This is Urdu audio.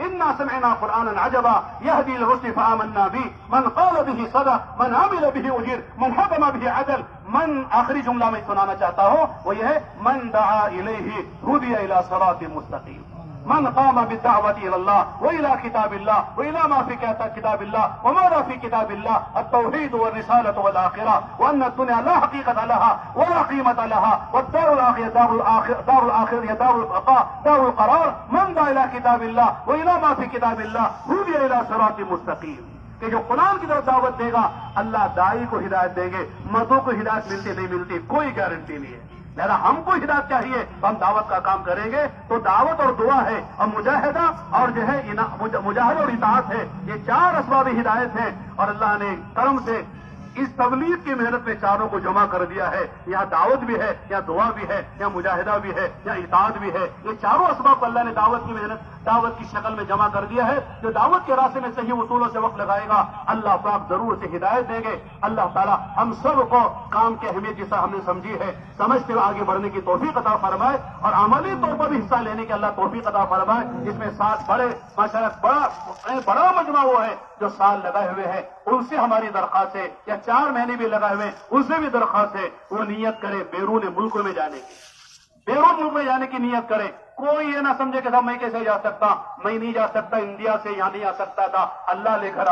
انا سمعنا قرآنا عجبا يهدي للرشد فآمنا به من قال به صدق من عمل به اجر من حكم به عدل من آخری جملہ میں سنانا چاہتا ہوں وہ یہ ہے من دعا الیہ ہدی الی صراط مستقیم من قام بالدعوة إلى الله وإلى كتاب الله وإلى ما في كتاب الله وماذا في كتاب الله التوحيد والرسالة والآخرة وأن الدنيا لا حقيقة لها ولا قيمة لها والدار الآخرة دار الآخرة دار البقاء دار القرار من دعا إلى كتاب الله وإلى ما في كتاب الله هدي إلى صراط مستقيم کہ جو قرآن کی طرف دعوت دے گا اللہ دائی کو ہدایت دیں گے مردوں کو ہدایت ملتی نہیں ملتی کوئی گارنٹی نہیں ہے لہذا ہم کو ہدایت چاہیے ہم دعوت کا کام کریں گے تو دعوت اور دعا ہے اور مجاہدہ اور جو ہے مجاہدہ اور اطاعت ہے یہ چار اسباب ہدایت ہیں اور اللہ نے کرم سے اس تبلیغ کی محنت میں چاروں کو جمع کر دیا ہے یہاں دعوت بھی ہے یہاں دعا بھی ہے یہاں مجاہدہ بھی ہے یہاں اطاعت بھی ہے یہ چاروں اسباب کو اللہ نے دعوت کی محنت دعوت کی شکل میں جمع کر دیا ہے جو دعوت کے راستے میں صحیح اصولوں سے وقت لگائے گا اللہ پاک ضرور سے ہدایت دیں گے اللہ تعالیٰ ہم سب کو کام کی اہمیت جیسا ہم نے سمجھی ہے سمجھتے ہوئے آگے بڑھنے کی توفیق عطا فرمائے اور عملی طور پر بھی حصہ لینے کی اللہ توفیق عطا فرمائے جس میں 7 بڑے ماشاءاللہ بڑا مجمع وہ ہے جو سال لگائے ہوئے ہیں ان سے ہماری درخواست ہے یا 4 مہینے بھی لگائے ہوئے ان سے بھی درخواست ہے وہ نیت کرے بیرون ملکوں میں جانے کی بیرون ملک میں جانے کی نیت کرے کوئی یہ نہ سمجھے کہ صاحب میں کیسے جا سکتا میں نہیں جا سکتا انڈیا سے یہاں نہیں آ سکتا تھا اللہ لے کر